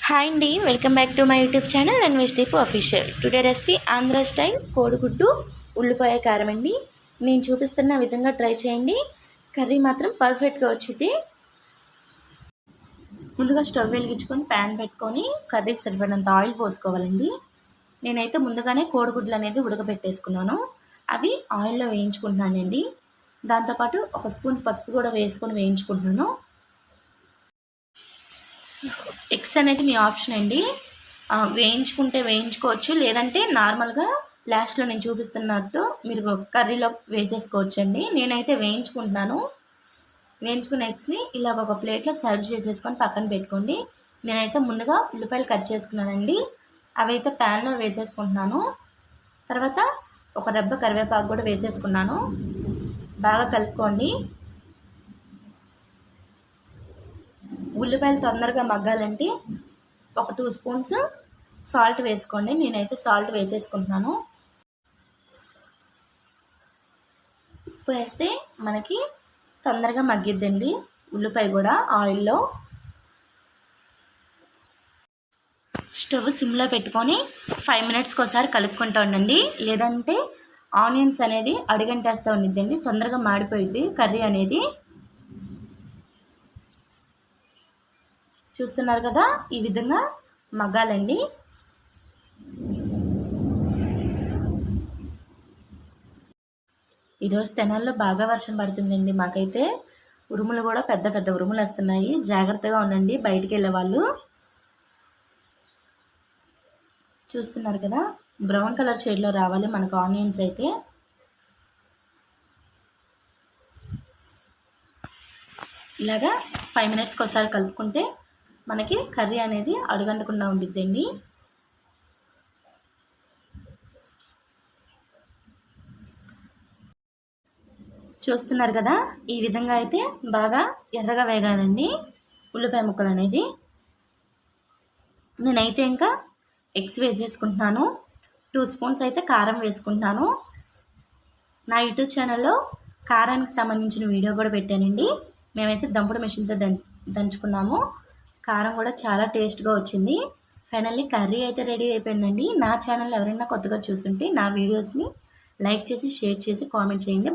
Hi అండి, welcome back to my YouTube channel Anvesh official. Today recipe Andhra style కోడిగుడ్డు ఉల్లిపాయ కారం అండి. నేను చూపిస్తున్న విధంగా ట్రై చేయండి. కర్రీ మాత్రం పర్ఫెక్ట్గా వచ్చింది. ముందుగా స్టవ్ వెలిగించుకొని ప్యాన్ పెట్టుకొని కర్రీకి సరిపడినంత ఆయిల్ పోసుకోవాలండి. నేనైతే ముందుగానే కోడిగుడ్లు అనేది ఉడకబెట్టేసుకున్నాను. అవి ఆయిల్లో వేయించుకుంటున్నానండి. దాంతోపాటు ఒక స్పూన్ పసుపు కూడా వేసుకొని వేయించుకుంటున్నాను. ఎగ్స్ అనేది మీ ఆప్షన్ అండి. వేయించుకుంటే వేయించుకోవచ్చు, లేదంటే నార్మల్గా లాస్ట్లో నేను చూపిస్తున్నట్టు మీరు కర్రీలో వేసేసుకోవచ్చు అండి. నేనైతే వేయించుకుంటున్నాను. వేయించుకున్న ఎగ్స్ని ఇలా ఒక ప్లేట్లో సర్వ్ చేసేసుకొని పక్కన పెట్టుకోండి. నేనైతే ముందుగా ఉల్లిపాయలు కట్ చేసుకున్నానండి. అవైతే ప్యాన్లో వేసేసుకుంటున్నాను. తర్వాత ఒక రెబ్బ కరివేపాకు కూడా వేసేసుకున్నాను. బాగా కలుపుకోండి. ఉల్లిపాయలు తొందరగా మగ్గాలంటే ఒక 2 స్పూన్స్ సాల్ట్ వేసుకోండి. నేనైతే సాల్ట్ వేసేసుకుంటున్నాను. ఉప్పు వేస్తే మనకి తొందరగా మగ్గిద్దండి ఉల్లిపాయ కూడా ఆయిల్లో. స్టవ్ సిమ్లో పెట్టుకొని 5 మినిట్స్కి ఒకసారి కలుపుకుంటూ ఉండండి, లేదంటే ఆనియన్స్ అనేది అడుగంటేస్తూ ఉండిద్దండి, తొందరగా మాడిపోయిద్ది కర్రీ అనేది. చూస్తున్నారు కదా, ఈ విధంగా మగ్గాలండి. ఈరోజు తెనాల్లో బాగా వర్షం పడుతుందండి. మాకైతే ఉరుములు కూడా పెద్ద పెద్ద ఉరుములు వస్తున్నాయి. జాగ్రత్తగా ఉండండి బయటికి వెళ్ళే వాళ్ళు. చూస్తున్నారు కదా, బ్రౌన్ కలర్ షేడ్లో రావాలి మనకు ఆనియన్స్ అయితే. ఇలాగా 5 మినిట్స్కి ఒకసారి కలుపుకుంటే మనకి కర్రీ అనేది అడుగంటకుండా ఉండిద్దండి. చూస్తున్నారు కదా, ఈ విధంగా అయితే బాగా ఎర్రగా వేగాలండి ఉల్లిపాయ ముక్కలు అనేది. నేనైతే ఇంకా ఎగ్స్ వేసేసుకుంటున్నాను. 2 స్పూన్స్ అయితే కారం వేసుకుంటున్నాను. నా యూట్యూబ్ ఛానల్లో కారానికి సంబంధించిన వీడియో కూడా పెట్టానండి. మేమైతే దంపుడు మెషిన్తో దంచుకున్నాము. కారం కూడా చాలా టేస్ట్గా వచ్చింది. ఫైనల్లీ కర్రీ అయితే రెడీ అయిపోయిందండి. నా ఛానల్ ఎవరైనా కొత్తగా చూస్తుంటే నా వీడియోస్ని లైక్ చేసి, షేర్ చేసి, కామెంట్ చేయండి.